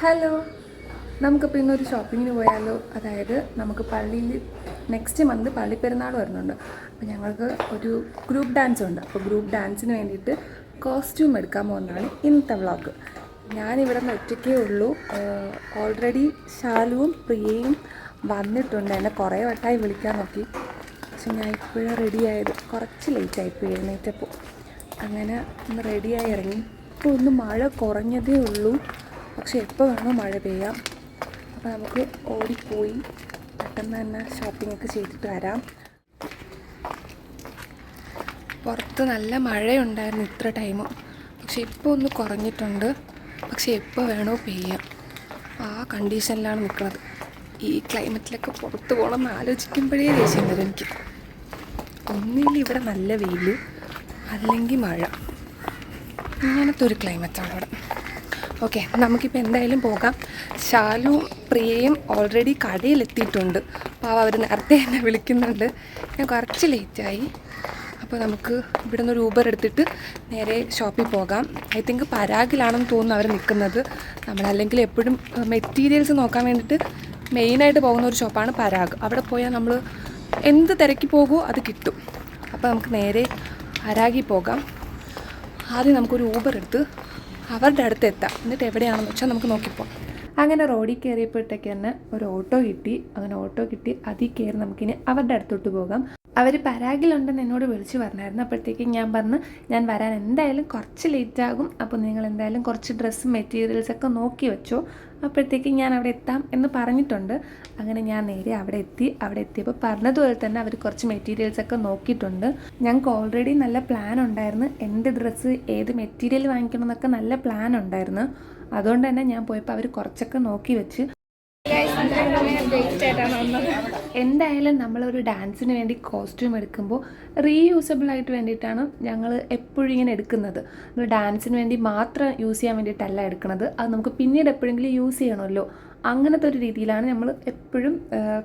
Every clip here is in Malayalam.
ഹലോ, നമുക്കിപ്പോൾ ഇന്നൊരു ഷോപ്പിങ്ങിന് പോയാലോ? അതായത് നമുക്ക് പള്ളിയിൽ നെക്സ്റ്റ് മന്ത് പള്ളിപ്പെരുന്നാൾ വരുന്നുണ്ട്. അപ്പോൾ ഞങ്ങൾക്ക് ഒരു ഗ്രൂപ്പ് ഡാൻസ് ഉണ്ട്. അപ്പോൾ ഗ്രൂപ്പ് ഡാൻസിന് വേണ്ടിയിട്ട് കോസ്റ്റ്യൂം എടുക്കാൻ പോകുന്നതാണ് ഇന്നത്തെ വ്ളോഗ്. ഞാനിവിടെ നിന്ന് ഒറ്റയ്ക്കേ ഉള്ളൂ. ഓൾറെഡി ശാലുവും പ്രിയയും വന്നിട്ടുണ്ട്. എന്നെ കുറേ വട്ടമായി വിളിക്കാൻ നോക്കി, പക്ഷെ ഞാൻ ഇപ്പോഴും റെഡിയായത് കുറച്ച് ലേറ്റായിപ്പോയി എഴുന്നേറ്റപ്പോൾ. അങ്ങനെ ഒന്ന് റെഡിയായി ഇറങ്ങി. ഇപ്പോൾ ഒന്ന് മഴ കുറഞ്ഞതേ ഉള്ളൂ, പക്ഷെ എപ്പോൾ വേണോ മഴ പെയ്യാം. അപ്പോൾ നമുക്ക് ഓടിപ്പോയി പെട്ടെന്ന് തന്നെ ഷോപ്പിംഗ് ഒക്കെ ചെയ്തിട്ട് വരാം. പുറത്ത് നല്ല മഴയുണ്ടായിരുന്നു ഇത്ര ടൈമും, പക്ഷെ ഇപ്പോൾ ഒന്ന് കുറഞ്ഞിട്ടുണ്ട്. പക്ഷെ എപ്പോൾ വേണോ പെയ്യാം, ആ കണ്ടീഷനിലാണ് നിൽക്കുന്നത്. ഈ ക്ലൈമറ്റിലൊക്കെ പുറത്ത് പോകണമെന്ന് ആലോചിക്കുമ്പോഴേ ദേഷ്യം വരും എനിക്ക്. ഒന്നില്ല ഇവിടെ നല്ല വെയിൽ, അല്ലെങ്കിൽ മഴ, ഇങ്ങനത്തെ ഒരു ക്ലൈമറ്റാണ് ഇവിടെ. ഓക്കെ, നമുക്കിപ്പോൾ എന്തായാലും പോകാം. ശാലുവും പ്രിയയും ഓൾറെഡി കടയിലെത്തിയിട്ടുണ്ട്. അപ്പോൾ അവർ നേരത്തെ എന്നെ വിളിക്കുന്നുണ്ട്. ഞാൻ കുറച്ച് ലേറ്റായി. അപ്പോൾ നമുക്ക് ഇവിടെ നിന്ന് ഒരു ഊബർ എടുത്തിട്ട് നേരെ ഷോപ്പിൽ പോകാം. ഐ തിങ്ക് പരാഗിലാണെന്ന് തോന്നുന്നു അവർ നിൽക്കുന്നത്. നമ്മളല്ലെങ്കിൽ എപ്പോഴും മെറ്റീരിയൽസ് നോക്കാൻ വേണ്ടിയിട്ട് മെയിനായിട്ട് പോകുന്ന ഒരു ഷോപ്പാണ് പരാഗ്. അവിടെ പോയാൽ നമ്മൾ എന്ത് തിരക്കി പോകുമോ അത് കിട്ടും. അപ്പോൾ നമുക്ക് നേരെ പരാഗിൽ പോകാം. ആദ്യം നമുക്കൊരു ഊബർ എടുത്ത് അവരുടെ അടുത്ത് എത്താം. എന്നിട്ട് എവിടെയാണെന്ന് വെച്ചാൽ നമുക്ക് നോക്കിപ്പോകാം. അങ്ങനെ റോഡിൽ കയറിയപ്പോഴത്തേക്ക് തന്നെ ഒരു ഓട്ടോ കിട്ടി. അങ്ങനെ ഓട്ടോ കിട്ടി, അതിൽ കയറി നമുക്കിനി അവരുടെ അടുത്തോട്ട് പോകാം. അവർ പരാഗിലുണ്ടെന്ന് എന്നോട് വിളിച്ച് പറഞ്ഞായിരുന്നു. അപ്പോഴത്തേക്കും ഞാൻ പറഞ്ഞു ഞാൻ വരാൻ എന്തായാലും കുറച്ച് ലേറ്റാകും, അപ്പോൾ നിങ്ങൾ എന്തായാലും കുറച്ച് ഡ്രസ്സും മെറ്റീരിയൽസൊക്കെ നോക്കി വെച്ചോ, അപ്പോഴത്തേക്കും ഞാൻ അവിടെ എത്താം എന്ന് പറഞ്ഞിട്ടുണ്ട്. അങ്ങനെ ഞാൻ നേരെ അവിടെ എത്തിയപ്പോൾ പറഞ്ഞതുപോലെ തന്നെ അവർ കുറച്ച് മെറ്റീരിയൽസൊക്കെ നോക്കിയിട്ടുണ്ട്. ഞങ്ങൾക്ക് ഓൾറെഡി നല്ല പ്ലാൻ ഉണ്ടായിരുന്നു, എന്ത് ഡ്രസ്സ് ഏത് മെറ്റീരിയൽ വാങ്ങിക്കണം എന്നൊക്കെ നല്ല പ്ലാൻ ഉണ്ടായിരുന്നു. അതുകൊണ്ട് തന്നെ ഞാൻ പോയപ്പോൾ അവർ കുറച്ചൊക്കെ നോക്കി വെച്ച്. എന്തായാലും നമ്മളൊരു ഡാൻസിന് വേണ്ടി കോസ്റ്റ്യൂം എടുക്കുമ്പോൾ റീയൂസബിൾ ആയിട്ട് വേണ്ടിയിട്ടാണ് ഞങ്ങൾ എപ്പോഴും ഇങ്ങനെ എടുക്കുന്നത്. നമ്മൾ ഡാൻസിന് വേണ്ടി മാത്രം യൂസ് ചെയ്യാൻ വേണ്ടിയിട്ടല്ല എടുക്കുന്നത്, അത് നമുക്ക് പിന്നീട് എപ്പോഴെങ്കിലും യൂസ് ചെയ്യണമല്ലോ, അങ്ങനത്തെ ഒരു രീതിയിലാണ് നമ്മൾ എപ്പോഴും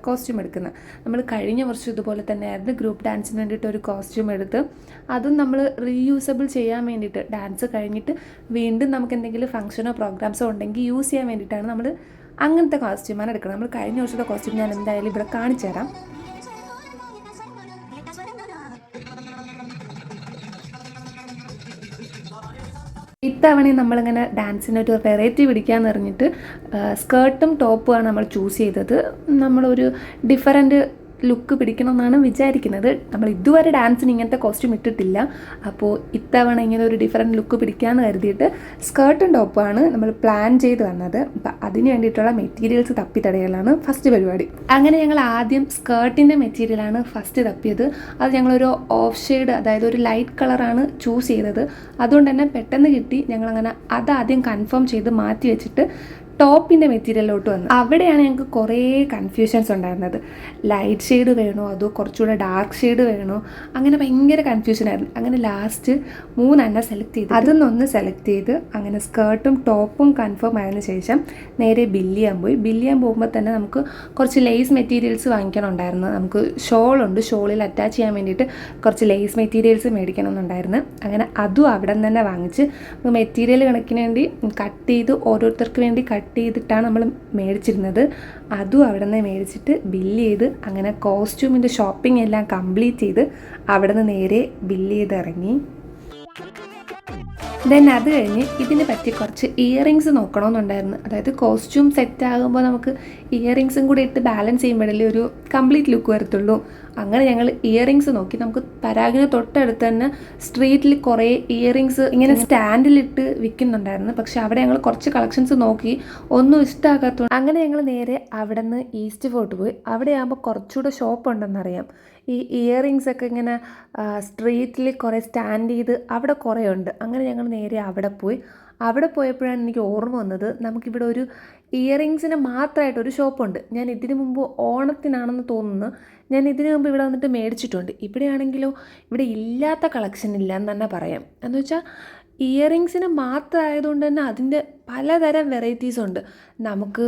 കോസ്റ്റ്യൂം എടുക്കുന്നത്. നമ്മൾ കഴിഞ്ഞ വർഷം ഇതുപോലെ തന്നെയായിരുന്നു ഗ്രൂപ്പ് ഡാൻസിന് വേണ്ടിയിട്ട് ഒരു കോസ്റ്റ്യൂം എടുത്ത്, അതും നമ്മൾ റീയൂസബിൾ ചെയ്യാൻ വേണ്ടിയിട്ട് ഡാൻസ് കഴിഞ്ഞിട്ട് വീണ്ടും നമുക്ക് എന്തെങ്കിലും ഫംഗ്ഷനോ പ്രോഗ്രാംസോ ഉണ്ടെങ്കിൽ യൂസ് ചെയ്യാൻ വേണ്ടിയിട്ടാണ് നമ്മൾ അങ്ങനത്തെ കോസ്റ്റ്യൂമാണ് എടുക്കുന്നത്. നമ്മൾ കഴിഞ്ഞ വർഷത്തെ കോസ്റ്റ്യൂം ഞാൻ എന്തായാലും ഇവിടെ കാണിച്ചു തരാം. ഇത്തവണ നമ്മളിങ്ങനെ ഡാൻസിനൊരു വെറൈറ്റി പിടിക്കാമെന്ന് പറഞ്ഞിട്ട് സ്കേർട്ടും ടോപ്പുമാണ് നമ്മൾ ചൂസ് ചെയ്തത്. നമ്മളൊരു ഡിഫറൻറ്റ് ലുക്ക് പിടിക്കണമെന്നാണ് വിചാരിക്കുന്നത്. നമ്മൾ ഇതുവരെ ഡാൻസിന് ഇങ്ങനത്തെ കോസ്റ്റ്യൂം ഇട്ടിട്ടില്ല. അപ്പോൾ ഇത്തവണ ഇങ്ങനെ ഒരു ഡിഫറൻറ്റ് ലുക്ക് പിടിക്കാമെന്ന് കരുതിയിട്ട് സ്കേർട്ടും ടോപ്പുമാണ് നമ്മൾ പ്ലാൻ ചെയ്ത് വന്നത്. അപ്പം അതിന് വേണ്ടിയിട്ടുള്ള മെറ്റീരിയൽസ് തപ്പിത്തടയലാണ് ഫസ്റ്റ് പരിപാടി. അങ്ങനെ ഞങ്ങൾ ആദ്യം സ്കേർട്ടിൻ്റെ മെറ്റീരിയലാണ് ഫസ്റ്റ് തപ്പിയത്. അത് ഞങ്ങളൊരു ഓഫ് ഷെയ്ഡ്, അതായത് ഒരു ലൈറ്റ് കളറാണ് ചൂസ് ചെയ്തത്. അതുകൊണ്ട് തന്നെ പെട്ടെന്ന് കിട്ടി. ഞങ്ങളങ്ങനെ അതാദ്യം കൺഫേം ചെയ്ത് മാറ്റി വെച്ചിട്ട് ടോപ്പിൻ്റെ മെറ്റീരിയലിലോട്ട് വന്നു. അവിടെയാണ് ഞങ്ങൾക്ക് കുറേ കൺഫ്യൂഷൻസ് ഉണ്ടായിരുന്നത്. ലൈറ്റ് ഷെയ്ഡ് വേണോ അതോ കുറച്ചുകൂടെ ഡാർക്ക് ഷെയ്ഡ് വേണോ, അങ്ങനെ ഭയങ്കര കൺഫ്യൂഷനായിരുന്നു. അങ്ങനെ ലാസ്റ്റ് 3 സെലക്ട് ചെയ്ത് അതൊന്നൊന്ന് സെലക്ട് ചെയ്ത് അങ്ങനെ സ്കേർട്ടും ടോപ്പും കൺഫേം ആയതിനു ശേഷം നേരെ ബില്ല് ചെയ്യാൻ പോയി. ബില്ല് ചെയ്യാൻ പോകുമ്പോൾ തന്നെ നമുക്ക് കുറച്ച് ലേസ് മെറ്റീരിയൽസ് വാങ്ങിക്കണമുണ്ടായിരുന്നു. നമുക്ക് ഷോളുണ്ട്, ഷോളിൽ അറ്റാച്ച് ചെയ്യാൻ വേണ്ടിയിട്ട് കുറച്ച് ലേസ് മെറ്റീരിയൽസ് മേടിക്കണമെന്നുണ്ടായിരുന്നു. അങ്ങനെ അതും അവിടെ നിന്ന് തന്നെ വാങ്ങിച്ച് മെറ്റീരിയൽ കണക്കിന് വേണ്ടി കട്ട് ചെയ്ത് ഓരോരുത്തർക്ക് വേണ്ടി കട്ട് ചെയ്തിട്ടാണ് നമ്മൾ മേടിച്ചിരുന്നത്. അതും അവിടെ നിന്ന് മേടിച്ചിട്ട് ബില്ല് ചെയ്ത് അങ്ങനെ കോസ്റ്റ്യൂമിൻ്റെ ഷോപ്പിംഗ് എല്ലാം കംപ്ലീറ്റ് ചെയ്ത് അവിടെ നിന്ന് നേരെ ബില്ല് ചെയ്ത് ഇറങ്ങി. ദെൻ അത് കഴിഞ്ഞ് ഇതിനെ പറ്റി കുറച്ച് ഇയറിങ്സ് നോക്കണമെന്നുണ്ടായിരുന്നു. അതായത് കോസ്റ്റ്യൂം സെറ്റ് ആകുമ്പോൾ നമുക്ക് ഇയറിങ്സും കൂടി ഇട്ട് ബാലൻസ് ചെയ്യുമ്പോഴല്ലേ ഒരു കംപ്ലീറ്റ് ലുക്ക് വരത്തുള്ളൂ. അങ്ങനെ ഞങ്ങൾ ഇയറിങ്സ് നോക്കി. നമുക്ക് പരാഗിന് തൊട്ടടുത്ത് തന്നെ സ്ട്രീറ്റിൽ കുറേ ഇയറിങ്സ് ഇങ്ങനെ സ്റ്റാൻഡിലിട്ട് വിൽക്കുന്നുണ്ടായിരുന്നു. പക്ഷെ അവിടെ ഞങ്ങൾ കുറച്ച് കളക്ഷൻസ് നോക്കി, ഒന്നും ഇഷ്ടമാകാത്തതുകൊണ്ട് അങ്ങനെ ഞങ്ങൾ നേരെ അവിടെ നിന്ന് ഈസ്റ്റ് ഫോർട്ട് പോയി. അവിടെ ആകുമ്പോൾ കുറച്ചുകൂടെ ഷോപ്പ് ഉണ്ടെന്നറിയാം. ഈ ഇയറിങ്സ് ഒക്കെ ഇങ്ങനെ സ്ട്രീറ്റിൽ കുറേ സ്റ്റാൻഡ് ചെയ്ത് അവിടെ കുറേ ഉണ്ട്. അങ്ങനെ ഞങ്ങൾ നേരെ അവിടെ പോയി. അവിടെ പോയപ്പോഴാണ് എനിക്ക് ഓർമ്മ വന്നത്, നമുക്കിവിടെ ഒരു ഇയറിങ്സിന് മാത്രമായിട്ടൊരു ഷോപ്പുണ്ട്. ഞാൻ ഇതിനു മുമ്പ് ഓണത്തിനാണെന്ന് തോന്നുന്നു ഞാൻ ഇതിനു മുമ്പ് ഇവിടെ വന്നിട്ട് മേടിച്ചിട്ടുണ്ട്. ഇവിടെയാണെങ്കിലോ ഇവിടെ ഇല്ലാത്ത കളക്ഷൻ ഇല്ല എന്ന് തന്നെ പറയാം. എന്ന് വെച്ചാൽ ഇയറിങ്സിന് മാത്രമായതുകൊണ്ട് തന്നെ അതിൻ്റെ പലതരം വെറൈറ്റീസ് ഉണ്ട്. നമുക്ക്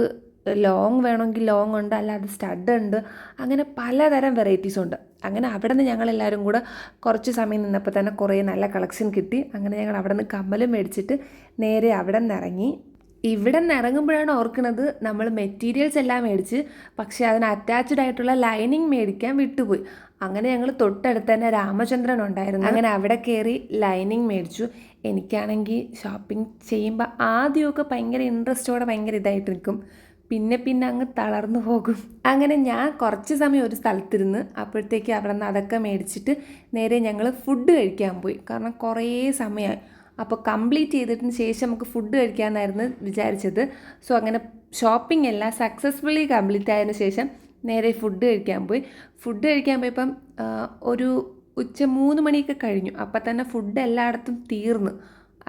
ലോങ് വേണമെങ്കിൽ ലോങ് ഉണ്ട്, അല്ലാതെ സ്റ്റഡ് ഉണ്ട്, അങ്ങനെ പലതരം വെറൈറ്റീസ് ഉണ്ട്. അങ്ങനെ അവിടെ നിന്ന് ഞങ്ങളെല്ലാവരും കൂടെ കുറച്ച് സമയം നിന്നപ്പോൾ തന്നെ കുറേ നല്ല കളക്ഷൻ കിട്ടി. അങ്ങനെ ഞങ്ങൾ അവിടെ നിന്ന് കമ്മലും മേടിച്ചിട്ട് നേരെ അവിടെ നിന്ന് ഇറങ്ങി. ഇവിടെ നിന്ന് ഇറങ്ങുമ്പോഴാണ് ഓർക്കുന്നത് നമ്മൾ മെറ്റീരിയൽസ് എല്ലാം മേടിച്ച്, പക്ഷേ അതിന് അറ്റാച്ച്ഡ് ആയിട്ടുള്ള ലൈനിങ് മേടിക്കാൻ വിട്ടുപോയി. അങ്ങനെ ഞങ്ങൾ തൊട്ടടുത്ത് തന്നെ രാമചന്ദ്രൻ ഉണ്ടായിരുന്നു. അങ്ങനെ അവിടെ കയറി ലൈനിങ് മേടിച്ചു. എനിക്കാണെങ്കിൽ ഷോപ്പിംഗ് ചെയ്യുമ്പോൾ ആദ്യമൊക്കെ ഭയങ്കര ഇൻട്രസ്റ്റോടെ ഭയങ്കര ഇതായിട്ട് നിൽക്കും, പിന്നെ പിന്നെ അങ്ങ് തളർന്നു പോകും. അങ്ങനെ ഞാൻ കുറച്ച് സമയം ഒരു സ്ഥലത്തിരുന്ന് അപ്പോഴത്തേക്ക് അവിടെ നിന്ന് അതൊക്കെ മേടിച്ചിട്ട് നേരെ ഞങ്ങൾ ഫുഡ് കഴിക്കാൻ പോയി. കാരണം കുറേ സമയമായി. അപ്പോൾ കംപ്ലീറ്റ് ചെയ്തതിന് ശേഷം നമുക്ക് ഫുഡ് കഴിക്കാമെന്നായിരുന്നു വിചാരിച്ചത്. സോ അങ്ങനെ ഷോപ്പിംഗ് എല്ലാം സക്സസ്ഫുള്ളി കംപ്ലീറ്റ് ആയതിനു ശേഷം നേരെ ഫുഡ് കഴിക്കാൻ പോയി. ഫുഡ് കഴിക്കാൻ പോയപ്പം ഒരു ഉച്ച 3 മണിയൊക്കെ കഴിഞ്ഞു. അപ്പം തന്നെ ഫുഡ് എല്ലായിടത്തും തീർന്നു.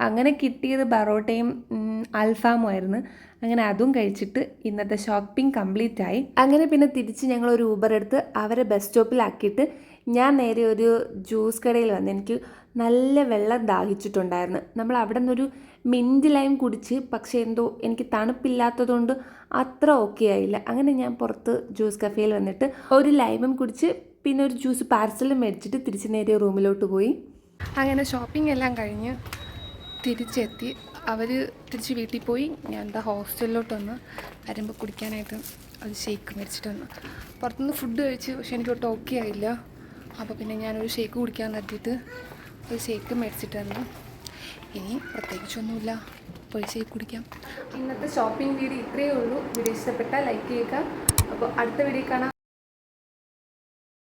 അങ്ങനെ കിട്ടിയത് ബറോട്ടയും അൽഫാമും ആയിരുന്നു. അങ്ങനെ അതും കഴിച്ചിട്ട് ഇന്നത്തെ ഷോപ്പിംഗ് കംപ്ലീറ്റ് ആയി. അങ്ങനെ പിന്നെ തിരിച്ച് ഞങ്ങളൊരു ഊബർ എടുത്ത് അവരെ ബസ് സ്റ്റോപ്പിലാക്കിയിട്ട് ഞാൻ നേരെ ഒരു ജ്യൂസ് കടയിൽ വന്ന്. എനിക്ക് നല്ല വെള്ളം ദാഹിച്ചിട്ടുണ്ടായിരുന്നു. നമ്മൾ അവിടെ നിന്നൊരു മിൻറ്റ് ലൈം കുടിച്ച്, പക്ഷേ എന്തോ എനിക്ക് തണുപ്പില്ലാത്തതുകൊണ്ട് അത്ര ഓക്കെ ആയില്ല. അങ്ങനെ ഞാൻ പുറത്ത് ജ്യൂസ് കഫേയിൽ വന്നിട്ട് ഒരു ലൈമും കുടിച്ച് പിന്നെ ഒരു ജ്യൂസ് പാർസലും മേടിച്ചിട്ട് തിരിച്ച് നേരെ റൂമിലോട്ട് പോയി. അങ്ങനെ ഷോപ്പിംഗ് എല്ലാം കഴിഞ്ഞ് തിരിച്ചെത്തി. അവർ തിരിച്ച് വീട്ടിൽ പോയി. ഞാൻ എന്താ ഹോസ്റ്റലിലോട്ട് വന്ന് വരുമ്പോൾ കുടിക്കാനായിട്ട് ഒരു ഷേക്ക് മേടിച്ചിട്ട് വന്നു. പുറത്തുനിന്ന് ഫുഡ് കഴിച്ച്, പക്ഷേ എനിക്ക് ഒട്ടും ഓക്കെ ആയില്ല. അപ്പോൾ പിന്നെ ഞാനൊരു ഷേക്ക് കുടിക്കാൻ നിർത്തിയിട്ട് ഒരു ഷേക്ക് മേടിച്ചിട്ട് വന്നു. ഇനി പ്രത്യേകിച്ചൊന്നുമില്ല, പോയി ഷേക്ക് കുടിക്കാം. ഇന്നത്തെ ഷോപ്പിംഗ് വീഡിയോ ഇത്രയേ ഉള്ളൂ. വീഡിയോ ഇഷ്ടപ്പെട്ടാൽ ലൈക്ക് ചെയ്യുക. അപ്പോൾ അടുത്ത വീഡിയോ കാണാം.